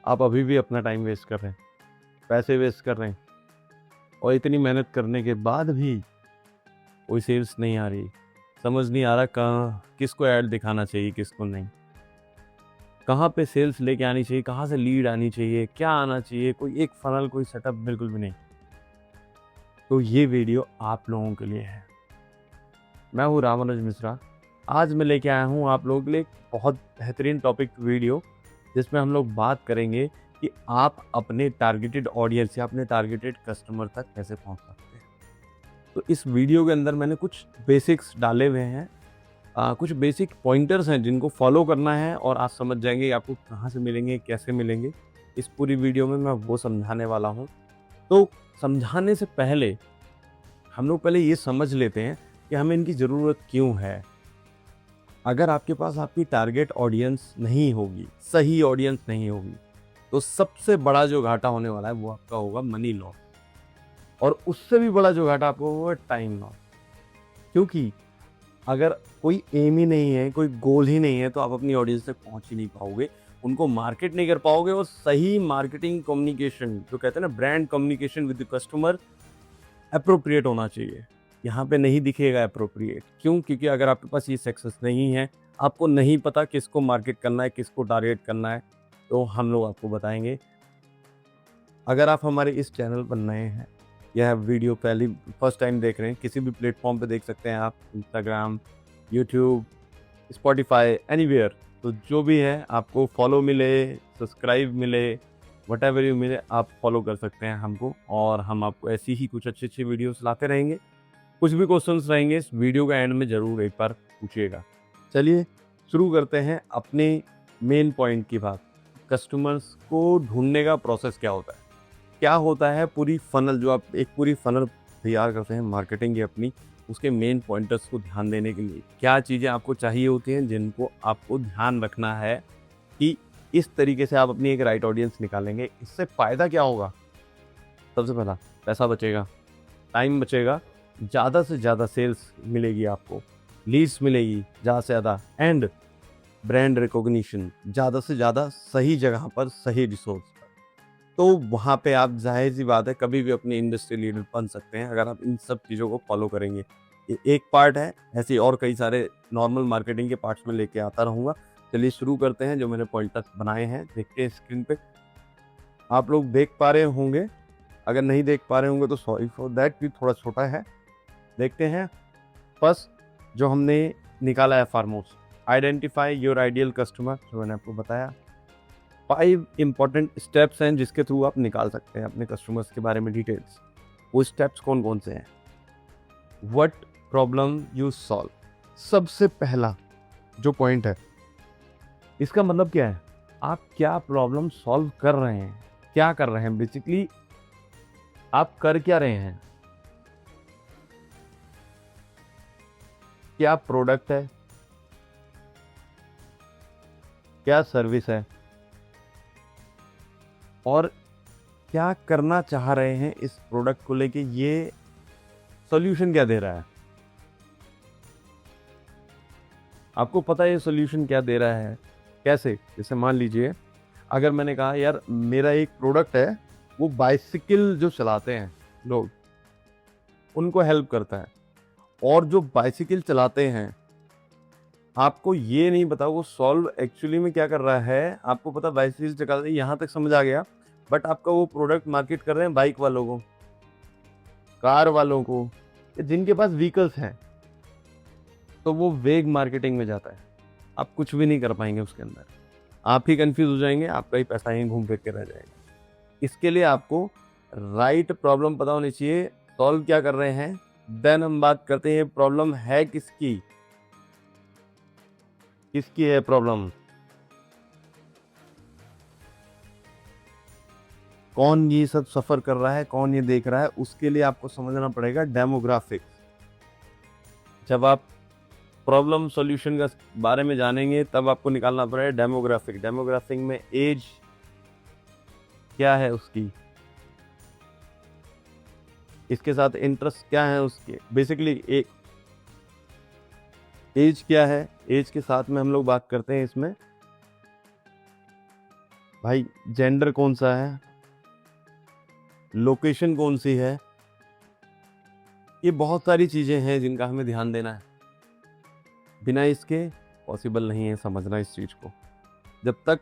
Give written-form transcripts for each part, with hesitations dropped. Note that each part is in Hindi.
आप अभी भी अपना टाइम वेस्ट कर रहे हैं, पैसे वेस्ट कर रहे हैं, और इतनी मेहनत करने के बाद भी कोई सेल्स नहीं आ रही। समझ नहीं आ रहा कहाँ किसको ऐड दिखाना चाहिए, किसको नहीं, कहाँ पे सेल्स लेके आनी चाहिए, कहाँ से लीड आनी चाहिए, क्या आना चाहिए, कोई एक फनल, कोई सेटअप बिल्कुल भी नहीं। तो ये वीडियो आप लोगों के लिए है। मैं हूँ रामानुज मिश्रा। आज मैं लेके आया हूँ आप लोगों के लिए एक बहुत बेहतरीन टॉपिक वीडियो, जिसमें हम लोग बात करेंगे कि आप अपने टारगेटेड ऑडियंस या अपने टारगेटेड कस्टमर तक कैसे पहुँच सकते हैं। तो इस वीडियो के अंदर मैंने कुछ बेसिक्स डाले हुए हैं, कुछ बेसिक पॉइंटर्स हैं जिनको फॉलो करना है, और आप समझ जाएंगे आपको कहाँ से मिलेंगे, कैसे मिलेंगे। इस पूरी वीडियो में मैं वो समझाने वाला हूँ। तो समझाने से पहले हम लोग पहले ये समझ लेते हैं कि हमें इनकी ज़रूरत क्यों है। अगर आपके पास आपकी टारगेट ऑडियंस नहीं होगी, सही ऑडियंस नहीं होगी, तो सबसे बड़ा जो घाटा होने वाला है वो आपका होगा मनी लॉस, और उससे भी बड़ा जो घाटा आपको होगा टाइम लॉस। क्योंकि अगर कोई एम ही नहीं है, कोई गोल ही नहीं है, तो आप अपनी ऑडियंस तक पहुंच ही नहीं पाओगे, उनको मार्केट नहीं कर पाओगे। और सही मार्केटिंग कम्युनिकेशन, जो कहते हैं ना brand communication with the customer, appropriate होना चाहिए। यहाँ पे नहीं दिखेगा अप्रोप्रिएट। क्यों? क्योंकि अगर आपके पास ये सक्सेस नहीं है, आपको नहीं पता किसको मार्केट करना है, किसको टारगेट करना है, तो हम लोग आपको बताएंगे। अगर आप हमारे इस चैनल पर नए हैं, यह वीडियो फर्स्ट टाइम देख रहे हैं, किसी भी प्लेटफॉर्म पे देख सकते हैं आप, इंस्टाग्राम, यूट्यूब, स्पॉटिफाई, एनीवेयर। तो जो भी है, आपको फॉलो मिले, सब्सक्राइब मिले, व्हाटएवर यू मिले, आप फॉलो कर सकते हैं हमको, और हम आपको ऐसी ही कुछ अच्छी अच्छी वीडियोस लाते रहेंगे। कुछ भी क्वेश्चंस रहेंगे इस वीडियो का एंड में ज़रूर एक बार पूछिएगा। चलिए शुरू करते हैं अपने मेन पॉइंट की बात। कस्टमर्स को ढूंढने का प्रोसेस क्या होता है, क्या होता है पूरी फनल, जो आप एक पूरी फनल तैयार करते हैं मार्केटिंग की अपनी, उसके मेन पॉइंटर्स को ध्यान देने के लिए क्या चीज़ें आपको चाहिए होती हैं, जिनको आपको ध्यान रखना है कि इस तरीके से आप अपनी एक राइट ऑडियंस निकालेंगे। इससे फ़ायदा क्या होगा? सबसे पहला, पैसा बचेगा, टाइम बचेगा, ज़्यादा से ज़्यादा सेल्स मिलेगी आपको, लीड्स मिलेगी ज़्यादा से ज़्यादा, एंड ब्रांड रिकॉग्निशन ज़्यादा से ज़्यादा सही जगह पर, सही रिसोर्स पर। तो वहाँ पे आप, जाहिर सी बात है, कभी भी अपनी इंडस्ट्री लीडर बन सकते हैं अगर आप इन सब चीज़ों को फॉलो करेंगे। ये एक पार्ट है, ऐसे और कई सारे नॉर्मल मार्केटिंग के पार्ट्स में लेके आता रहूँगा। चलिए शुरू करते हैं। जो मैंने पॉइंटर्स बनाए हैं देखते हैं स्क्रीन पे, आप लोग देख पा रहे होंगे। अगर नहीं देख पा रहे होंगे तो सॉरी फॉर दैट, भी थोड़ा छोटा है। देखते हैं। फर्स्ट जो हमने निकाला है फार्मोस, आइडेंटिफाई योर आइडियल कस्टमर, जो मैंने आपको बताया। 5 इंपॉर्टेंट स्टेप्स हैं जिसके थ्रू आप निकाल सकते हैं अपने कस्टमर्स के बारे में डिटेल्स। वो स्टेप्स कौन कौन से हैं? व्हाट प्रॉब्लम यू सॉल्व, सबसे पहला जो पॉइंट है, इसका मतलब क्या है? आप क्या प्रॉब्लम सॉल्व कर रहे हैं, क्या कर रहे हैं, बेसिकली आप कर क्या रहे हैं। क्या प्रोडक्ट है, क्या सर्विस है, और क्या करना चाह रहे हैं इस प्रोडक्ट को लेके, ये सॉल्यूशन क्या दे रहा है। आपको पता है ये सॉल्यूशन क्या दे रहा है? कैसे? जैसे मान लीजिए, अगर मैंने कहा यार मेरा एक प्रोडक्ट है, वो बाइसिकल जो चलाते हैं लोग, उनको हेल्प करता है। और जो बाइसिकल चलाते हैं, आपको ये नहीं पता वो सॉल्व एक्चुअली में क्या कर रहा है। आपको पता बाइसिकल चलाते, यहाँ तक समझ आ गया, बट आपका वो प्रोडक्ट मार्केट कर रहे हैं बाइक वालों को, कार वालों को, जिनके पास व्हीकल्स हैं। तो वो वेग मार्केटिंग में जाता है। आप कुछ भी नहीं कर पाएंगे उसके अंदर, आप ही कंफ्यूज हो जाएंगे, आपका ही पैसा यहीं घूम फिर के रह जाएगा। इसके लिए आपको राइट प्रॉब्लम पता होनी चाहिए, सॉल्व क्या कर रहे हैं। देन हम बात करते हैं प्रॉब्लम है किसकी, किसकी है प्रॉब्लम, कौन ये सब सफर कर रहा है, कौन ये देख रहा है। उसके लिए आपको समझना पड़ेगा डेमोग्राफिक्स। जब आप प्रॉब्लम सॉल्यूशन का बारे में जानेंगे, तब आपको निकालना पड़ेगा डेमोग्राफिक। डेमोग्राफिक में एज क्या है उसकी, इसके साथ इंटरेस्ट क्या है उसके, बेसिकली एक एज क्या है। एज के साथ में हम लोग बात करते हैं इसमें भाई जेंडर कौन सा है, लोकेशन कौन सी है, ये बहुत सारी चीज़ें हैं जिनका हमें ध्यान देना है। बिना इसके पॉसिबल नहीं है समझना इस चीज़ को। जब तक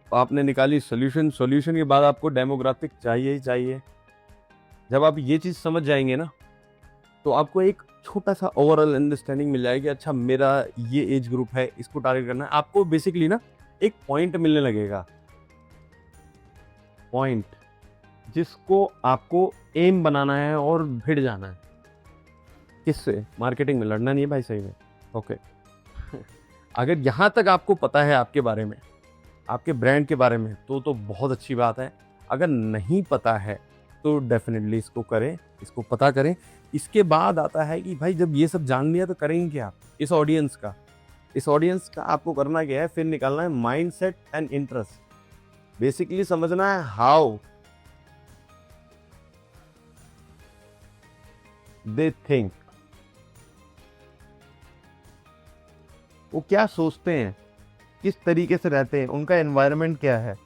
आपने निकाली सॉल्यूशन के बाद आपको डेमोग्राफिक चाहिए ही चाहिए। जब आप ये चीज़ समझ जाएंगे ना, तो आपको एक छोटा सा ओवरऑल अंडरस्टैंडिंग मिल जाएगी। अच्छा, मेरा ये एज ग्रुप है, इसको टारगेट करना है। आपको बेसिकली ना एक पॉइंट मिलने लगेगा, पॉइंट जिसको आपको एम बनाना है और भिड़ जाना है। किससे? मार्केटिंग में। लड़ना नहीं है भाई, सही में। ओके। अगर यहाँ तक आपको पता है आपके बारे में, आपके ब्रांड के बारे में, तो बहुत अच्छी बात है। अगर नहीं पता है तो डेफिनेटली इसको करें, इसको पता करें। इसके बाद आता है कि भाई जब ये सब जान लिया तो करेंगे क्या इस ऑडियंस का। इस ऑडियंस का आपको करना क्या है, फिर निकालना है माइंडसेट एंड इंटरेस्ट। बेसिकली समझना है हाउ दे थिंक, वो क्या सोचते हैं, किस तरीके से रहते हैं, उनका एनवायरनमेंट क्या है।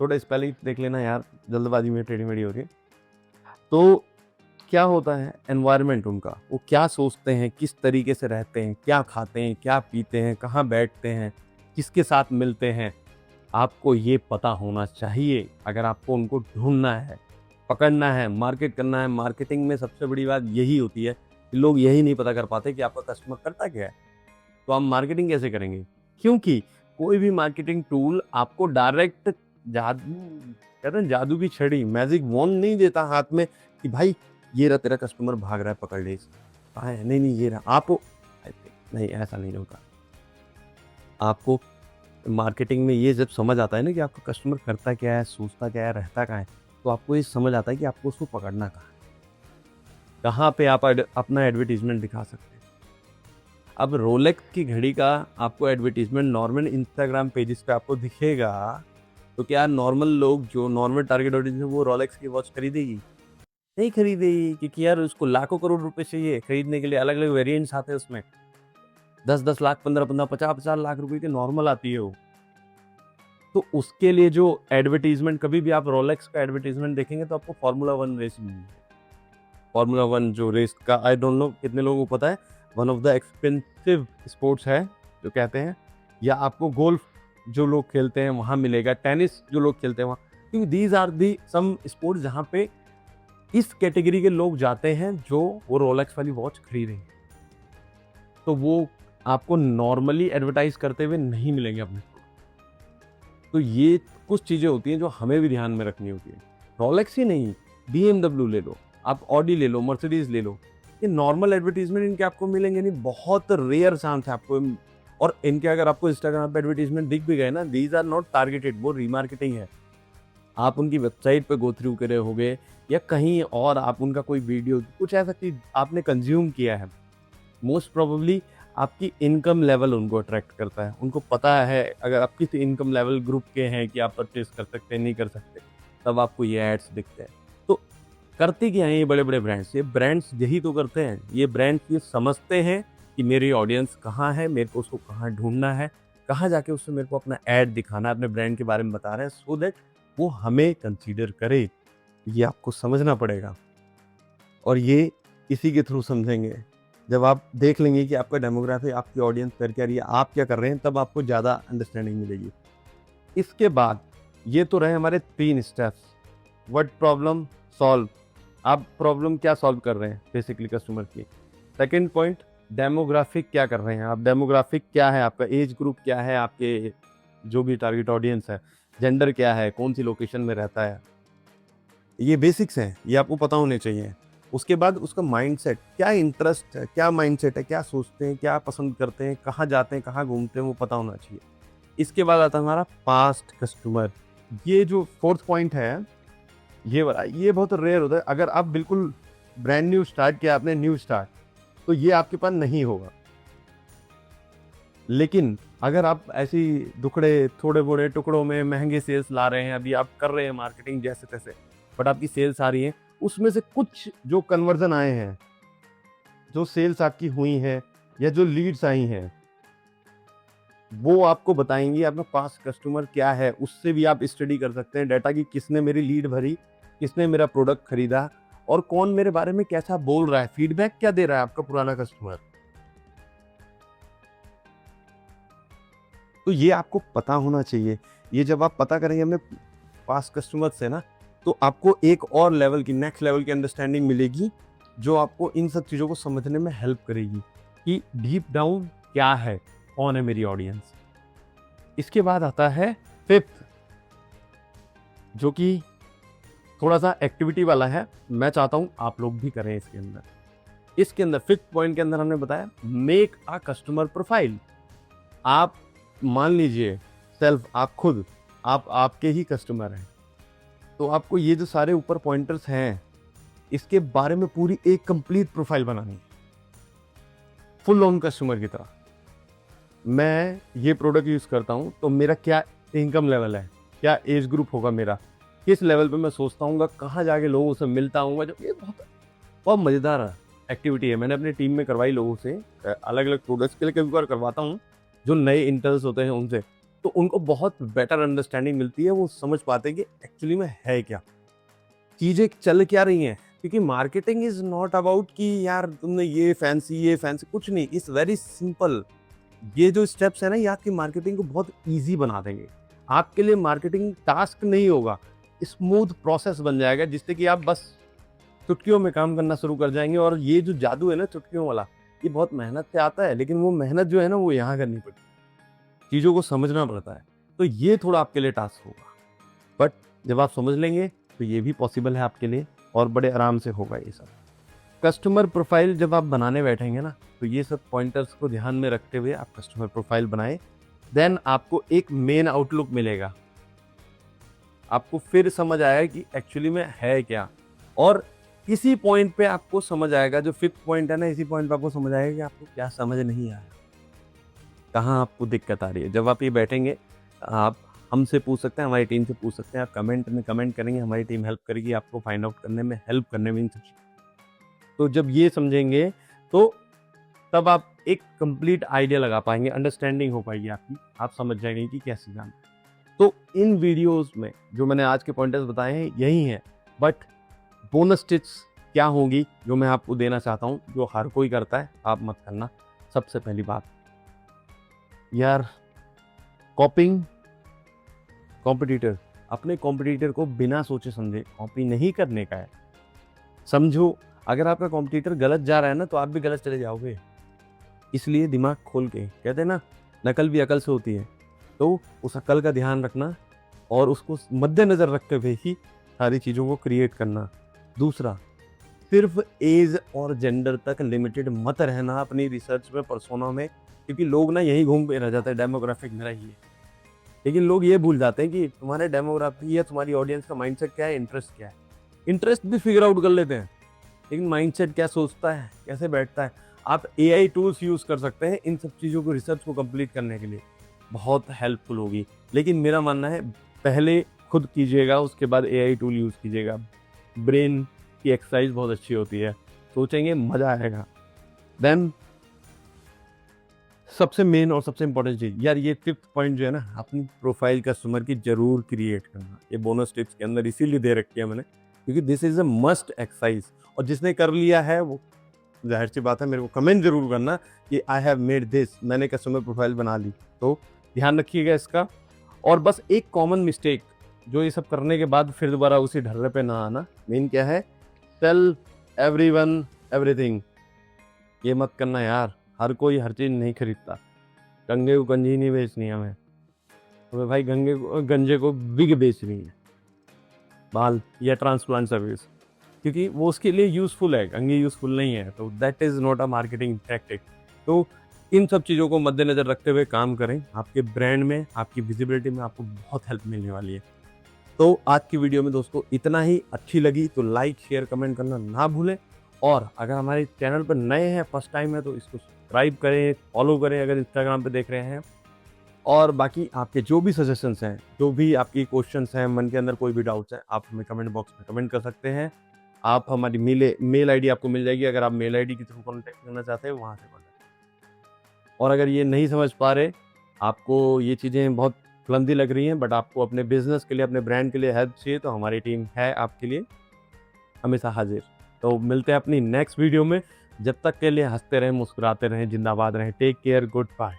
थोड़ा स्पेलिंग देख लेना यार, जल्दबाजी में टेढ़ी मेढ़ी हो रही है। तो क्या होता है एनवायरनमेंट उनका, वो क्या सोचते हैं, किस तरीके से रहते हैं, क्या खाते हैं, क्या पीते हैं, कहाँ बैठते हैं, किसके साथ मिलते हैं, आपको ये पता होना चाहिए। अगर आपको उनको ढूंढना है, पकड़ना है, मार्केट करना है। मार्केटिंग में सबसे बड़ी बात यही होती है कि लोग यही नहीं पता कर पाते कि आपका कस्टमर करता क्या है। तो आप मार्केटिंग कैसे करेंगे? क्योंकि कोई भी मार्केटिंग टूल आपको डायरेक्ट जादू, कहते हैं जादू की छड़ी, मैजिक वॉन्ड नहीं देता हाथ में कि भाई ये रहा तेरा कस्टमर भाग रहा है, पकड़ ले इसको। कहाँ है? नहीं ये रहा। आपको नहीं, ऐसा नहीं होता। आपको मार्केटिंग में ये जब समझ आता है ना कि आपका कस्टमर करता क्या है, सोचता क्या है, रहता कहाँ है, तो आपको ये समझ आता है कि आपको उसको पकड़ना कहाँ पे आप अपना एडवर्टीजमेंट दिखा सकते हैं। अब रोलेक्स की घड़ी का आपको एडवर्टीजमेंट नॉर्मल इंस्टाग्राम पेजेस पे आपको दिखेगा, तो क्या नॉर्मल लोग जो नॉर्मल टारगेट ऑडियंस है वो रोलेक्स की वॉच खरीदेगी? नहीं खरीदेगी, क्योंकि यार उसको लाखों करोड़ रुपए चाहिए खरीदने के लिए। अलग अलग वेरिएंट्स आते हैं उसमें, 10-10 लाख, 15-15, 50-50 लाख रुपए की नॉर्मल आती है वो। तो उसके लिए जो एडवर्टीजमेंट, कभी भी आप रोलेक्स का एडवर्टीजमेंट देखेंगे तो आपको फार्मूला 1 रेस मिलेगी। फार्मूला 1 जो रेस का, आई डोंट नो कितने लोगों को पता है, one of the expensive sports है जो कहते हैं। या आपको गोल्फ जो लोग खेलते हैं वहाँ मिलेगा, टेनिस जो लोग खेलते हैं वहाँ, क्योंकि these are the some sports जहाँ पे इस कैटेगरी के लोग जाते हैं जो वो रोलेक्स वाली वॉच खरीदेंगे। तो वो आपको नॉर्मली एडवर्टाइज करते हुए नहीं मिलेंगे अपने। तो ये कुछ चीज़ें होती हैं जो हमें भी ध्यान में रखनी होती है। रोलेक्स ही नहीं, BMW ले लो, आप ऑडी ले लो, मर्सिडीज ले लो, ये नॉर्मल एडवर्टीजमेंट इनके आपको मिलेंगे नहीं, बहुत रेयर चांस है आपको। और इनके अगर आपको इंस्टाग्राम पे एडवर्टीजमेंट दिख भी गए ना, दीज आर नॉट टारगेटेड, वो रीमार्केटिंग है। आप उनकी वेबसाइट पे गो थ्रू करे होगे या कहीं और आप उनका कोई वीडियो, कुछ ऐसा चीज आपने कंज्यूम किया है, मोस्ट प्रोबेबली आपकी इनकम लेवल उनको अट्रैक्ट करता है। उनको पता है अगर आप किस इनकम लेवल ग्रुप के हैं कि आप परचेज कर सकते हैं, नहीं कर सकते, तब आपको ये एड्स दिखते हैं। तो करते क्या हैं ये बड़े बड़े ब्रांड्स? ये ब्रांड्स यही तो करते हैं। ये ब्रांड्स ये समझते हैं कि मेरी ऑडियंस कहाँ है, मेरे को उसको कहाँ ढूंढना है, कहाँ जाके उससे मेरे को अपना ऐड दिखाना है, अपने ब्रांड के बारे में बता रहे हैं, सो दैट वो हमें कंसीडर करे। ये आपको समझना पड़ेगा और ये इसी के थ्रू समझेंगे। जब आप देख लेंगे कि आपका डेमोग्राफी, आपकी ऑडियंस कर क्या रही है, आप क्या कर रहे हैं, तब आपको ज़्यादा अंडरस्टैंडिंग मिलेगी। इसके बाद ये तो रहे हमारे 3 स्टेप्स। व्हाट प्रॉब्लम सॉल्व, आप प्रॉब्लम क्या सॉल्व कर रहे हैं बेसिकली कस्टमर की। सेकंड पॉइंट, डेमोग्राफिक क्या कर रहे हैं आप, डेमोग्राफिक क्या है, आपका एज ग्रुप क्या है, आपके जो भी टारगेट ऑडियंस है, जेंडर क्या है, कौन सी लोकेशन में रहता है, ये बेसिक्स हैं, ये आपको पता होने चाहिए। उसके बाद उसका माइंडसेट, क्या इंटरेस्ट है, क्या माइंडसेट है, क्या सोचते हैं, क्या पसंद करते हैं, कहाँ जाते हैं, कहाँ घूमते हैं, वो पता होना चाहिए। इसके बाद आता है हमारा पास्ट कस्टमर। ये जो 4th पॉइंट है, ये बहुत रेयर होता है। अगर आप बिल्कुल ब्रांड न्यू स्टार्ट किया आपने, न्यू स्टार्ट, तो ये आपके पास नहीं होगा। लेकिन अगर आप ऐसी दुखड़े थोड़े बड़े टुकड़ों में महंगे सेल्स ला रहे हैं, अभी आप कर रहे हैं मार्केटिंग जैसे तैसे, बट आपकी सेल्स आ रही है, उसमें से कुछ जो कन्वर्जन आए हैं, जो सेल्स आपकी हुई हैं या जो लीड्स आई हैं, वो आपको बताएंगी आपका पास्ट कस्टमर क्या है। उससे भी आप स्टडी कर सकते हैं डाटा की किसने मेरी लीड भरी, किसने मेरा प्रोडक्ट खरीदा और कौन मेरे बारे में कैसा बोल रहा है, फीडबैक क्या दे रहा है आपका पुराना कस्टमर। तो ये आपको पता होना चाहिए। ये जब आप पता करेंगे अपने पास्ट कस्टमर से ना, तो आपको एक और लेवल की, नेक्स्ट लेवल की अंडरस्टैंडिंग मिलेगी जो आपको इन सब चीज़ों को समझने में हेल्प करेगी कि डीप डाउन क्या है, कौन है मेरी ऑडियंस। इसके बाद आता है फिफ्थ, जो कि थोड़ा सा एक्टिविटी वाला है। मैं चाहता हूं आप लोग भी करें इसके अंदर फिफ्थ पॉइंट के अंदर हमने बताया मेक अ कस्टमर प्रोफाइल। आप मान लीजिए सेल्फ, आप खुद आप आपके ही कस्टमर हैं, तो आपको ये जो सारे ऊपर पॉइंटर्स हैं इसके बारे में पूरी एक कंप्लीट प्रोफाइल बनानी है, फुल ऑन कस्टमर की तरह। मैं ये प्रोडक्ट यूज करता हूँ तो मेरा क्या इनकम लेवल है, क्या एज ग्रुप होगा मेरा, किस लेवल पे मैं सोचता हूँ, कहाँ जाके लोगों से मिलता हूँ। जो ये बहुत मज़ेदार एक्टिविटी है, मैंने अपनी टीम में करवाई लोगों से, अलग अलग प्रोडक्ट्स के लिए कभी बार करवाता हूँ जो नए इंटर्न्स होते हैं उनसे, तो उनको बहुत बेटर अंडरस्टैंडिंग मिलती है। वो समझ पाते हैं कि एक्चुअली में है क्या, चीज़ें चल क्या रही हैं। क्योंकि मार्केटिंग इज नॉट अबाउट कि यार तुमने ये फैंसी कुछ नहीं, इट्स वेरी सिंपल। ये जो स्टेप्स है ना, ये आपकी मार्केटिंग को बहुत ईजी बना देंगे। आपके लिए मार्केटिंग टास्क नहीं होगा, स्मूथ प्रोसेस बन जाएगा जिससे कि आप बस चुटकियों में काम करना शुरू कर जाएंगे। और ये जो जादू है ना चुटकियों वाला, ये बहुत मेहनत से आता है, लेकिन वो मेहनत जो है ना वो यहाँ करनी पड़ती है, चीज़ों को समझना पड़ता है। तो ये थोड़ा आपके लिए टास्क होगा, बट जब आप समझ लेंगे तो ये भी पॉसिबल है आपके लिए और बड़े आराम से होगा ये सब। कस्टमर प्रोफाइल जब आप बनाने बैठेंगे ना, तो ये सब पॉइंटर्स को ध्यान में रखते हुए आप कस्टमर प्रोफाइल बनाएं। देन आपको एक मेन आउटलुक मिलेगा, आपको फिर समझ आएगा कि एक्चुअली में है क्या। और इसी पॉइंट पे आपको समझ आएगा, जो फिफ्थ पॉइंट है ना, इसी पॉइंट पे आपको समझ आएगा कि आपको क्या समझ नहीं आया, कहाँ आपको दिक्कत आ रही है। जब आप ये बैठेंगे, आप हमसे पूछ सकते हैं, हमारी टीम से पूछ सकते हैं, आप कमेंट में कमेंट करेंगे, हमारी टीम हेल्प करेगी आपको फाइंड आउट करने में, हेल्प करने में इन सब। तो जब ये समझेंगे तो तब आप एक कंप्लीट आइडिया लगा पाएंगे, अंडरस्टैंडिंग हो पाएगी आपकी, आप समझ जाएंगे कि कैसे जाना। तो इन वीडियोस में जो मैंने आज के पॉइंटर्स बताए हैं यही हैं, बट बोनस टिप्स क्या होंगी जो मैं आपको देना चाहता हूँ, जो हर कोई करता है, आप मत करना। सबसे पहली बात यार, कॉपिंग कॉम्पिटिटर, अपने कॉम्पिटिटर को बिना सोचे समझे कॉपी नहीं करने का है। समझो अगर आपका कॉम्पिटिटर गलत जा रहा है ना, तो आप भी गलत चले जाओगे। इसलिए दिमाग खोल के, कहते हैं ना नकल भी अकल से होती है, तो उस अकल का ध्यान रखना और उसको मद्देनजर रखते हुए ही सारी चीज़ों को क्रिएट करना। दूसरा, सिर्फ एज और जेंडर तक लिमिटेड मत रहना अपनी रिसर्च में, पर्सोना में, क्योंकि लोग ना यही घूम के रह जाते हैं, डेमोग्राफिक मेरा ही है। लेकिन लोग ये भूल जाते हैं कि तुम्हारे डेमोग्राफी या तुम्हारी ऑडियंस का माइंडसेट क्या है, इंटरेस्ट क्या है। इंटरेस्ट भी फिगर आउट कर लेते हैं, लेकिन माइंडसेट क्या सोचता है, कैसे बैठता है। आप AI टूल्स यूज़ कर सकते हैं इन सब चीज़ों को, रिसर्च को कंप्लीट करने के लिए बहुत हेल्पफुल होगी। लेकिन मेरा मानना है पहले खुद कीजिएगा, उसके बाद AI टूल यूज़ कीजिएगा। ब्रेन की एक्सरसाइज बहुत अच्छी होती है, सोचेंगे मज़ा आएगा। देन सबसे मेन और सबसे इंपॉर्टेंट चीज़ यार, ये फिफ्थ पॉइंट जो है ना, अपनी प्रोफाइल कस्टमर की जरूर क्रिएट करना। ये बोनस टिप्स के अंदर इसीलिए दे रखी है मैंने, क्योंकि this is a must exercise. और जिसने कर लिया है वो जाहिर सी बात है मेरे को कमेंट जरूर करना कि आई हैव मेड दिस, मैंने कस्टमर प्रोफाइल बना ली। तो ध्यान रखिएगा इसका। और बस एक कॉमन मिस्टेक, जो ये सब करने के बाद फिर दोबारा उसी ढर्रे पे ना आना, मेन क्या है, टेल एवरीवन एवरीथिंग। ये मत करना यार, हर कोई हर चीज़ नहीं खरीदता। गंगे को गंजी नहीं बेचनी हमें, तो भाई गंजे को बिग बेचनी है, बाल या ट्रांसप्लांट सर्विस, क्योंकि वो उसके लिए यूज़फुल है, गंगे यूज़फुल नहीं है। तो that is not a marketing tactic. तो इन सब चीज़ों को मद्देनज़र रखते हुए काम करें, आपके ब्रांड में, आपकी विजिबिलिटी में आपको बहुत हेल्प मिलने वाली है। तो आज की वीडियो में दोस्तों इतना ही। अच्छी लगी तो लाइक शेयर कमेंट करना ना भूलें। और अगर हमारे चैनल पर नए हैं, फर्स्ट टाइम है, तो इसको सब्सक्राइब करें, फॉलो करें अगर इंस्टाग्राम पे देख रहे हैं। और बाकी आपके जो भी सजेशंस हैं, जो भी आपकी क्वेश्चंस हैं, मन के अंदर कोई भी डाउट्स हैं, आप हमें कमेंट बॉक्स में कमेंट कर सकते हैं। आप हमारी मेल आईडी आपको मिल जाएगी, अगर आप मेल आईडी के थ्रू कॉन्टैक्ट करना चाहते हैं वहाँ से कॉन्टैक्ट। और अगर ये नहीं समझ पा रहे, आपको ये चीज़ें बहुत क्लमज़ी लग रही हैं, बट आपको अपने बिजनेस के लिए, अपने ब्रांड के लिए हेल्प चाहिए, तो हमारी टीम है आपके लिए हमेशा हाजिर। तो मिलते हैं अपनी नेक्स्ट वीडियो में। जब तक के लिए हंसते रहें, मुस्कुराते रहें, जिंदाबाद रहें। Take care, good bye.